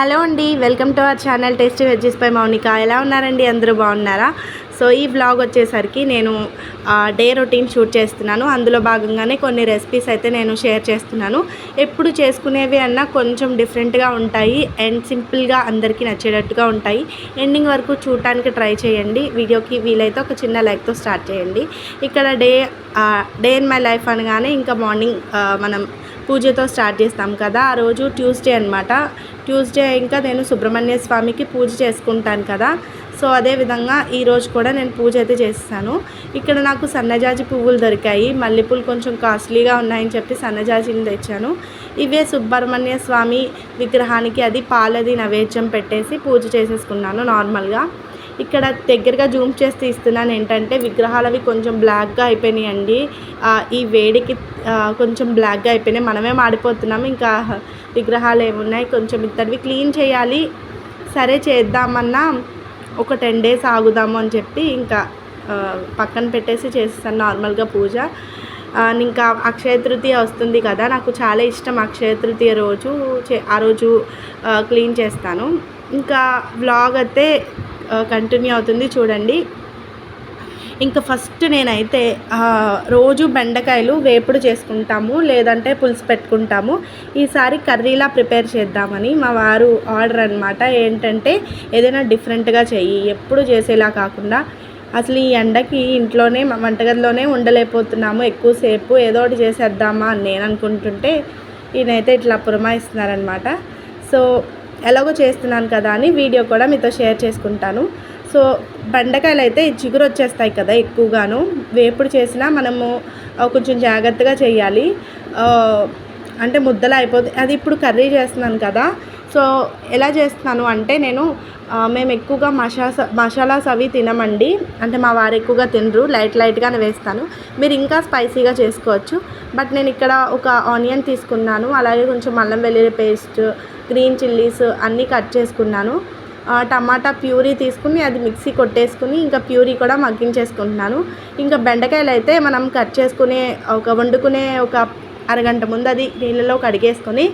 Hello అండి, welcome to our channel tasty veggies by Mounika. ఎలా ఉన్నారండి? అందరూ బాగున్నారా? సో ఈ వ్లాగ్ వచ్చేసరికి నేను డే రొటీన్ షూట్ చేస్తున్నాను. అందులో భాగంగానే కొన్ని రెసిపీస్ అయితే నేను షేర్ చేస్తున్నాను. ఎప్పుడు చేసుకునేవి అన్నా కొంచెం డిఫరెంట్గా ఉంటాయి అండ్ సింపుల్గా అందరికీ నచ్చేటట్టుగా ఉంటాయి. ఎండింగ్ వరకు చూడటానికి ట్రై చేయండి. వీడియోకి వీలైతే ఒక చిన్న లైక్తో స్టార్ట్ చేయండి. ఇక్కడ డే ఇన్ మై లైఫ్ అనగానే ఇంకా మార్నింగ్ మనం పూజతో స్టార్ట్ చేస్తాం కదా. ఆ రోజు ట్యూస్డే అనమాట. ట్యూస్డే ఇంకా నేను సుబ్రహ్మణ్య స్వామికి పూజ చేసుకుంటాను కదా. సో అదేవిధంగా ఈరోజు కూడా నేను పూజ అయితే చేస్తాను. ఇక్కడ నాకు సన్నజాజి పువ్వులు దొరికాయి. మల్లెపూలు కొంచెం కాస్ట్లీగా ఉన్నాయని చెప్పి సన్నజాజిని తెచ్చాను. ఇవే సుబ్రహ్మణ్య స్వామి విగ్రహానికి అది పాలది నైవేద్యం పెట్టేసి పూజ చేసేసుకున్నాను నార్మల్గా. ఇక్కడ దగ్గరగా జూమ్ చేసి తీస్తున్నాను. ఏంటంటే విగ్రహాలవి కొంచెం బ్లాక్గా అయిపోయినాయండి. ఈ వేడికి కొంచెం బ్లాక్గా అయిపోయినాయి. మనమే మాడిపోతున్నాము. ఇంకా విగ్రహాలు ఏమున్నాయి, కొంచెం ఇద్దరివి క్లీన్ చేయాలి. సరే చేద్దామన్నా ఒక 10 days ఆగుదాము అని చెప్పి ఇంకా పక్కన పెట్టేసి చేస్తాను నార్మల్గా పూజ. ఇంకా అక్షయ తృతీయ వస్తుంది కదా, నాకు చాలా ఇష్టం అక్షయ తృతీయ రోజు. ఆ రోజు క్లీన్ చేస్తాను. ఇంకా వ్లాగ్ అయితే కంటిన్యూ అవుతుంది చూడండి. ఇంకా ఫస్ట్ నేనైతే రోజు బెండకాయలు వేపుడు చేసుకుంటాము, లేదంటే పులుసు పెట్టుకుంటాము. ఈసారి కర్రీలా ప్రిపేర్ చేద్దామని మా వారు ఆర్డర్ అనమాట. ఏంటంటే ఏదైనా డిఫరెంట్గా చెయ్యి, ఎప్పుడు చేసేలా కాకుండా. అసలు ఈ ఎండకి ఇంట్లోనే వంటగదిలోనే ఉండలేకపోతున్నాము ఎక్కువసేపు, ఏదో ఒకటి చేసేద్దామా అని నేను అనుకుంటుంటే ఈయనైతే ఇట్లా పురమాయిస్తున్నారనమాట. సో ఎలాగో చేస్తున్నాను కదా అని వీడియో కూడా మీతో షేర్ చేసుకుంటాను. సో బెండకాయలు అయితే చిగురు వచ్చేస్తాయి కదా ఎక్కువగాను. వేపుడు చేసినా మనము కొంచెం జాగ్రత్తగా చేయాలి, అంటే ముద్దలా అయిపోతుంది. అది ఇప్పుడు కర్రీ చేస్తున్నాను కదా. సో ఎలా చేస్తున్నాను అంటే మేము ఎక్కువగా మసాలాస్ అవి తినమండి. అంటే మా వారు ఎక్కువగా తినరు, లైట్గానే వేస్తాను. మీరు ఇంకా స్పైసీగా చేసుకోవచ్చు. బట్ నేను ఇక్కడ ఒక ఆనియన్ తీసుకున్నాను, అలాగే కొంచెం అల్లం వెల్లుల్లి పేస్ట్, గ్రీన్ చిల్లీస్ అన్నీ కట్ చేసుకున్నాను. టమాటా ప్యూరీ తీసుకుని అది మిక్సీ కొట్టేసుకుని ఇంకా ప్యూరీ కూడా మగ్గించేసుకుంటున్నాను. ఇంకా బెండకాయలు అయితే మనం కట్ చేసుకునే వండుకునే ఒక అరగంట ముందు అది నీళ్ళలో కడిగేసుకొని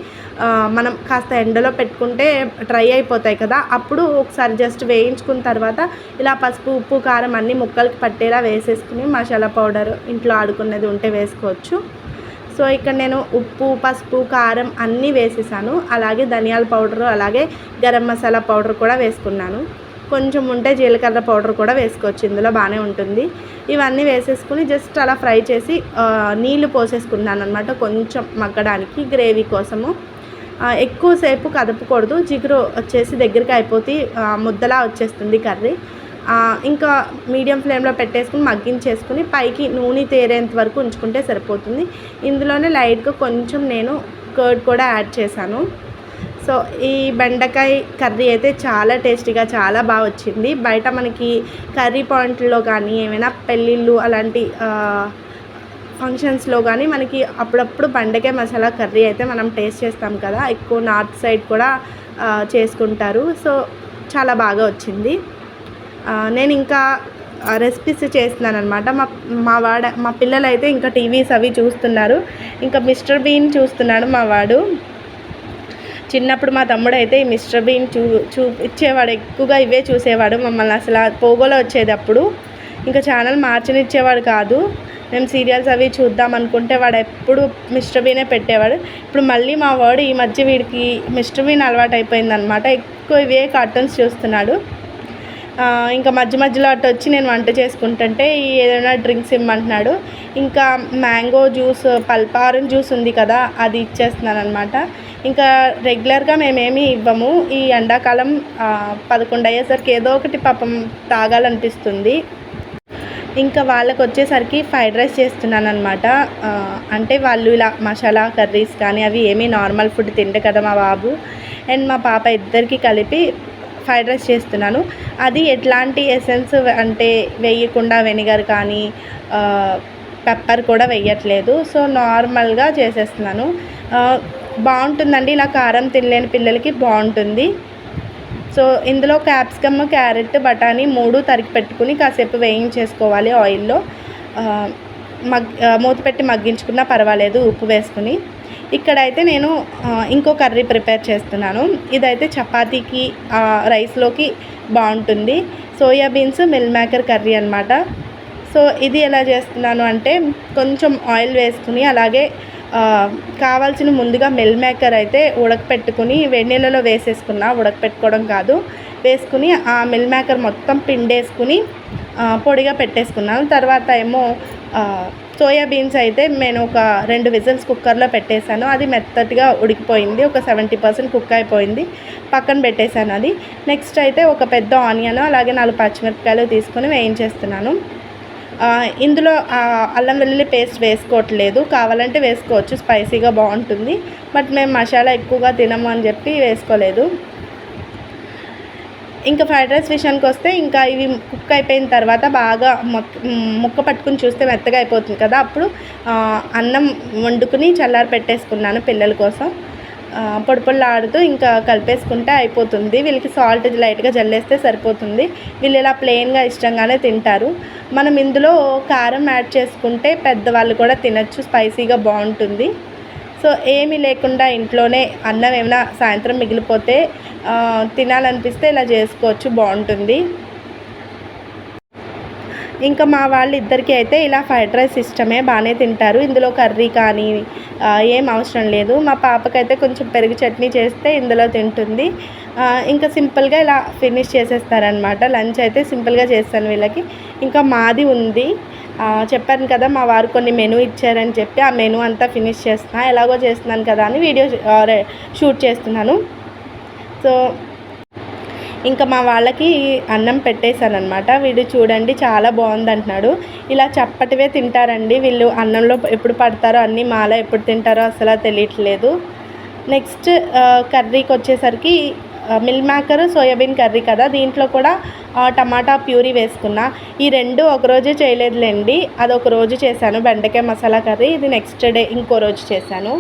మనం కాస్త ఎండలో పెట్టుకుంటే డ్రై అయిపోతాయి కదా. అప్పుడు ఒకసారి జస్ట్ వేయించుకున్న తర్వాత ఇలా పసుపు, ఉప్పు, కారం అన్నీ ముక్కలకి పట్టేలా వేసేసుకుని మసాలా పౌడర్ ఇంట్లో ఆడుకునేది ఉంటే వేసుకోవచ్చు. సో ఇక్కడ నేను ఉప్పు, పసుపు, కారం అన్నీ వేసేసాను. అలాగే ధనియాల పౌడరు, అలాగే గరం మసాలా పౌడర్ కూడా వేసుకున్నాను. కొంచెం ఉంటే జీలకర్ర పౌడర్ కూడా వేసుకోవచ్చు, ఇందులో బాగానే ఉంటుంది. ఇవన్నీ వేసేసుకుని జస్ట్ అలా ఫ్రై చేసి నీళ్లు పోసేసుకున్నాను అనమాట, కొంచెం మగ్గడానికి గ్రేవీ కోసము. ఎక్కువసేపు కదపకూడదు, జిగురు వచ్చేసి దగ్గరికి అయిపోతే ముద్దలా వచ్చేస్తుంది కర్రీ. ఇంకా మీడియం ఫ్లేమ్లో పెట్టేసుకుని మగ్గించేసుకుని పైకి నూనె తేరేంత వరకు ఉంచుకుంటే సరిపోతుంది. ఇందులోనే లైట్గా కొంచెం నేను కర్డ్ కూడా యాడ్ చేశాను. సో ఈ బెండకాయ కర్రీ అయితే చాలా టేస్టీగా చాలా బాగా వచ్చింది. బయట మనకి కర్రీ పాయింట్లో కానీ ఏమైనా పెళ్ళిళ్ళు అలాంటి ఫంక్షన్స్లో కానీ మనకి అప్పుడప్పుడు బెండకాయ మసాలా కర్రీ అయితే మనం టేస్ట్ చేస్తాం కదా. ఎక్కువ నార్త్ సైడ్ కూడా చేసుకుంటారు. సో చాలా బాగా వచ్చింది. నేను ఇంకా రెసిపీస్ చేస్తున్నాను అనమాట. మా పిల్లలు అయితే ఇంకా టీవీస్ అవి చూస్తున్నారు. ఇంకా మిస్టర్ బీన్ చూస్తున్నాడు మా వాడు. చిన్నప్పుడు మా తమ్ముడు అయితే ఈ మిస్టర్ బీన్ చూపించేవాడు, ఎక్కువగా ఇవే చూసేవాడు. మమ్మల్ని అసలు పోగోలో వచ్చేది అప్పుడు. ఇంకా ఛానల్ మార్చనిచ్చేవాడు కాదు. మేము సీరియల్స్ అవి చూద్దాం అనుకుంటే వాడు ఎప్పుడు మిస్టర్ బీనే పెట్టేవాడు. ఇప్పుడు మళ్ళీ మా వాడు ఈ మధ్య వీడికి మిస్టర్ బీన్ అలవాటు అయిపోయిందనమాట. ఎక్కువ ఇవే కార్టూన్స్ చూస్తున్నాడు. ఇంకా మధ్యలో అటు వచ్చి నేను వంట చేసుకుంటుంటే ఏదైనా డ్రింక్స్ ఇమ్మంటున్నాడు. ఇంకా మ్యాంగో జ్యూస్, ఆరెంజ్ జ్యూస్ ఉంది కదా, అది ఇచ్చేస్తున్నాను అనమాట. ఇంకా రెగ్యులర్గా మేమేమి ఇవ్వము. ఈ ఎండాకాలం 11 అయ్యేసరికి ఏదో ఒకటి పాపం తాగాలనిపిస్తుంది. ఇంకా వాళ్ళకి వచ్చేసరికి ఫ్రైడ్ రైస్ చేస్తున్నాను అనమాట. అంటే వాళ్ళు ఇలా మసాలా కర్రీస్ కానీ అవి ఏమీ నార్మల్ ఫుడ్ తింటే కదా మా బాబు అండ్ మా పాప ఇద్దరికి కలిపి ఫ్రైడ్ రైస్ చేస్తున్నాను. అది ఎట్లాంటి ఎసెన్స్ అంటే వేయకుండా వెనిగర్ కానీ పెప్పర్ కూడా వేయట్లేదు. సో నార్మల్గా చేసేస్తున్నాను. బాగుంటుందండి, ఇలా కారం తినలేని పిల్లలకి బాగుంటుంది. సో ఇందులో క్యాప్సికమ్, క్యారెట్, బఠానీ 3 తరిగి పెట్టుకుని కాసేపు వేయించేసుకోవాలి ఆయిల్లో. మూత పెట్టి మగ్గించుకున్నా పర్వాలేదు ఉప్పు వేసుకుని. ఇక్కడైతే నేను ఇంకో కర్రీ ప్రిపేర్ చేస్తున్నాను. ఇదైతే చపాతీకి రైస్లోకి బాగుంటుంది. Soya beans meal maker curry అనమాట. సో ఇది ఎలా చేస్తున్నాను అంటే కొంచెం ఆయిల్ వేసుకుని అలాగే కావాల్సిన ముందుగా మిల్ మేకర్ అయితే ఉడకపెట్టుకుని వేడి నీళ్ళలో వేసేసుకున్నా, ఉడకపెట్టుకోవడం కాదు, వేసుకుని ఆ మిల్ మేకర్ మొత్తం పిండేసుకుని పొడిగా పెట్టేసుకున్నాను. తర్వాత ఏమో సోయా బీన్స్ అయితే నేను ఒక 2 విజిల్స్ కుక్కర్లో పెట్టేశాను. అది మెత్తటిగా ఉడికిపోయింది, ఒక 70% కుక్ అయిపోయింది, పక్కన పెట్టేశాను అది. నెక్స్ట్ అయితే ఒక పెద్ద ఆనియన్ అలాగే 4 పచ్చిమిరపకాయలు తీసుకొని వేయించేస్తున్నాను. ఇందులో అల్లం వెల్లుల్లి పేస్ట్ వేసుకోవట్లేదు, కావాలంటే వేసుకోవచ్చు, స్పైసీగా బాగుంటుంది. బట్ మేము మసాలా ఎక్కువగా తినము అని చెప్పి వేసుకోలేదు. ఇంకా ఫ్రైడ్ రైస్ విషయానికి వస్తే ఇంకా ఇవి కుక్ అయిపోయిన తర్వాత బాగా ముక్క పట్టుకుని చూస్తే మెత్తగా అయిపోతుంది కదా, అప్పుడు అన్నం వండుకుని చల్లారి పెట్టేసుకున్నాను పిల్లల కోసం. పొడిపొడిలాడుతూ ఇంకా కలిపేసుకుంటే అయిపోతుంది. వీళ్ళకి సాల్ట్ లైట్గా జల్లేస్తే సరిపోతుంది. వీళ్ళు ఇలా ప్లెయిన్గా ఇష్టంగానే తింటారు. మనం ఇందులో కారం యాడ్ చేసుకుంటే పెద్దవాళ్ళు కూడా తినచ్చు, స్పైసీగా బాగుంటుంది. సో ఏమీ లేకుండా ఇంట్లోనే అన్నం ఏమైనా సాయంత్రం మిగిలిపోతే తినాలనిపిస్తే ఇలా చేసుకోవచ్చు, బాగుంటుంది. ఇంకా మా వాళ్ళు ఇద్దరికి అయితే ఇలా ఫ్రైడ్ రైస్ ఇష్టమే, బాగానే తింటారు. ఇందులో కర్రీ కానీ ఏం అవసరం లేదు. మా పాపకైతే కొంచెం పెరుగు చట్నీ చేస్తే ఇందులో తింటుంది. ఇంకా సింపుల్గా ఇలా ఫినిష్ చేసేస్తారనమాట. లంచ్ అయితే సింపుల్గా చేస్తాను వీళ్ళకి. ఇంకా మాది ఉంది, చెప్పాను కదా మా వారు కొన్ని మెనూ ఇచ్చారని చెప్పి ఆ మెనూ అంతా ఫినిష్ చేస్తున్నా, ఎలాగో చేస్తున్నాను కదా అని వీడియో షూట్ చేస్తున్నాను. సో ఇంకా మా వాళ్ళకి అన్నం పెట్టేశాను అనమాట. వీడు చూడండి చాలా బాగుంది అంటున్నాడు. ఇలా చప్పటివే తింటారండి వీళ్ళు, అన్నంలో ఎప్పుడు పడతారో అన్నీ మాల ఎప్పుడు తింటారో అసలు తెలియట్లేదు. నెక్స్ట్ కర్రీకి వచ్చేసరికి మిల్ మేకర్ సోయాబీన్ కర్రీ కదా, దీంట్లో కూడా టమాటా ప్యూరీ వేసుకున్నా. ఈ రెండు ఒకరోజే చేయలేదులేండి, అదొక రోజు చేశాను బెండకాయ మసాలా కర్రీ, ఇది నెక్స్ట్ డే ఇంకో రోజు చేశాను.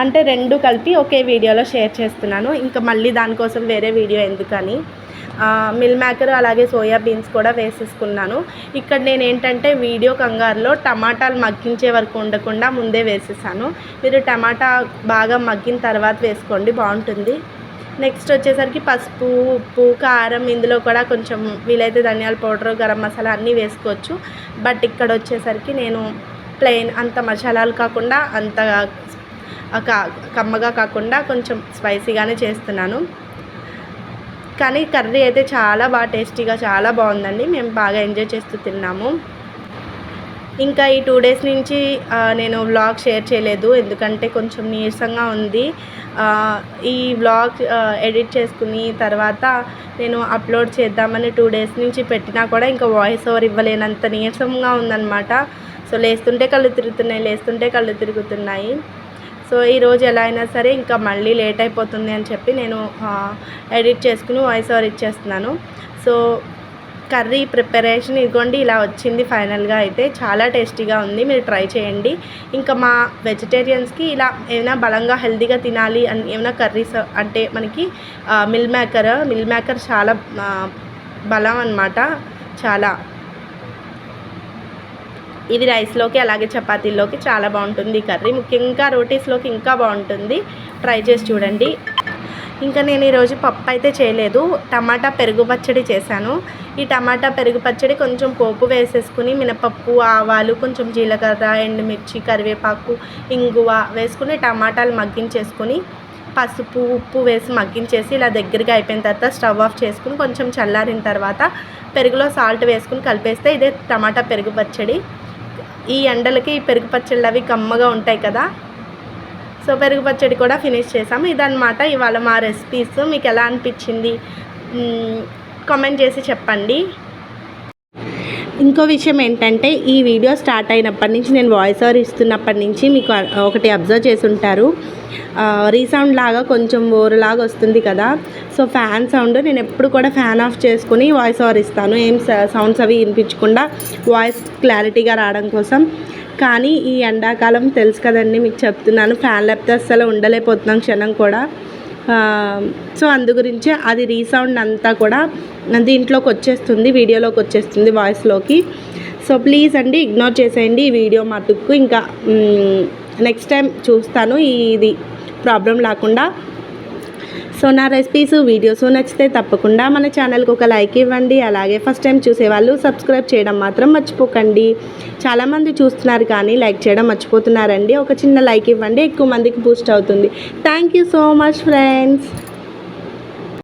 అంటే రెండు కలిపి ఒకే వీడియోలో షేర్ చేస్తున్నాను. ఇంకా మళ్ళీ దానికోసం వేరే వీడియో ఎందుకని మిల్ మేకర్ అలాగే సోయా బీన్స్ కూడా వేసేసుకున్నాను. ఇక్కడ నేను ఏంటంటే వీడియో కంగారులో టమాటాలు మగ్గించే వరకు ఉండకుండా ముందే వేసేసాను. మీరు టమాటా బాగా మగ్గిన తర్వాత వేసుకోండి, బాగుంటుంది. నెక్స్ట్ వచ్చేసరికి పసుపు, ఉప్పు, కారం, ఇందులో కూడా కొంచెం వీలైతే ధనియాల పౌడర్, గరం మసాలా అన్నీ వేసుకోవచ్చు. బట్ ఇక్కడ వచ్చేసరికి నేను ప్లెయిన్, అంత మసాలాలు కాకుండా అంత కమ్మగా కాకుండా కొంచెం స్పైసీగానే చేస్తున్నాను. కానీ కర్రీ అయితే చాలా బాగా టేస్టీగా చాలా బాగుందండి, మేము బాగా ఎంజాయ్ చేస్తూ తిన్నాము. ఇంకా ఈ 2 డేస్ నుంచి నేను వ్లాగ్ షేర్ చేయలేదు, ఎందుకంటే కొంచెం నీరసంగా ఉంది. ఈ వ్లాగ్ ఎడిట్ చేసుకుని తర్వాత నేను అప్లోడ్ చేద్దామని 2 డేస్ నుంచి పెట్టినా కూడా ఇంకా వాయిస్ ఓవర్ ఇవ్వలేనంత నీరసంగా ఉందన్నమాట. సో లేస్తుంటే కళ్ళు తిరుగుతున్నాయి. సో ఈరోజు ఎలా అయినా సరే ఇంకా మళ్ళీ లేట్ అయిపోతుంది అని చెప్పి నేను ఎడిట్ చేసుకుని వాయిస్ ఓవర్ ఇచ్చేస్తున్నాను. సో కర్రీ ప్రిపరేషన్ ఇదిగోండి ఇలా వచ్చింది ఫైనల్గా. అయితే చాలా టేస్టీగా ఉంది, మీరు ట్రై చేయండి. ఇంకా మా వెజిటేరియన్స్కి ఇలా ఏమైనా బలంగా హెల్తీగా తినాలి అని ఏమైనా కర్రీస్ అంటే మనకి మిల్ మేకర్ చాలా బలం అన్నమాట. చాలా ఇది రైస్లోకి అలాగే చపాతీల్లోకి చాలా బాగుంటుంది ఈ కర్రీ, ముఖ్యంగా రోటీస్లోకి ఇంకా బాగుంటుంది, ట్రై చేసి చూడండి. ఇంకా నేను ఈరోజు పప్పు అయితే చేయలేదు, టమాటా పెరుగు పచ్చడి చేశాను. ఈ టమాటా పెరుగు పచ్చడి కొంచెం పోపు వేసేసుకుని మినపప్పు, ఆవాలు, కొంచెం జీలకర్ర, ఎండుమిర్చి, కరివేపాకు, ఇంగువ వేసుకుని టమాటాలు మగ్గించేసుకుని పసుపు, ఉప్పు వేసి మగ్గించేసి ఇలా దగ్గరగా అయిపోయిన తర్వాత స్టవ్ ఆఫ్ చేసుకుని కొంచెం చల్లారిన తర్వాత పెరుగులో సాల్ట్ వేసుకుని కలిపేస్తే ఇదే టమాటా పెరుగు పచ్చడి. ఈ ఎండలకి ఈ పెరుగు పచ్చళ్ళు అవి కమ్మగా ఉంటాయి కదా. సో పెరుగు పచ్చడి కూడా ఫినిష్ చేసాము. ఇదన్నమాట ఇవాళ మా రెసిపీస్. మీకు ఎలా అనిపించింది కామెంట్ చేసి చెప్పండి. ఇంకో విషయం ఏంటంటే ఈ వీడియో స్టార్ట్ అయినప్పటి నుంచి నేను వాయిస్ ఓవర్ ఇస్తున్నప్పటి నుంచి మీకు ఒకటి అబ్జర్వ్ చేసి ఉంటారు, రీసౌండ్ లాగా కొంచెం ఓరులాగా వస్తుంది కదా. సో ఫ్యాన్ సౌండ్, నేను ఎప్పుడు కూడా ఫ్యాన్ ఆఫ్ చేసుకుని వాయిస్ ఓవర్ ఇస్తాను, ఏం సౌండ్స్ అవి వినిపించకుండా వాయిస్ క్లారిటీగా రావడం కోసం. కానీ ఈ ఎండాకాలం తెలుసు కదండి, మీకు చెప్తున్నాను, ఫ్యాన్ లేకపోతే అస్సలు ఉండలేకపోతున్నాం క్షణం కూడా. సో అందు గురించి అది రీసౌండ్ అంతా కూడా దీంట్లోకి వచ్చేస్తుంది, వీడియోలోకి వచ్చేస్తుంది, వాయిస్లోకి. సో ప్లీజ్ అండి ఇగ్నోర్ చేసేయండి ఈ వీడియో మటుకు. ఇంకా నెక్స్ట్ టైం చూస్తాను ఇది ప్రాబ్లం లేకుండా. సో నా రెసిపీస్ వీడియోస్ నచ్చితే తప్పకుండా మన ఛానల్కి ఒక లైక్ ఇవ్వండి. అలాగే ఫస్ట్ టైం చూసేవాళ్ళు సబ్స్క్రైబ్ చేయడం మాత్రం మర్చిపోకండి. చాలామంది చూస్తున్నారు కానీ లైక్ చేయడం మర్చిపోతున్నారండి. ఒక చిన్న లైక్ ఇవ్వండి, ఎక్కువ మందికి బూస్ట్ అవుతుంది. Thank you so much friends.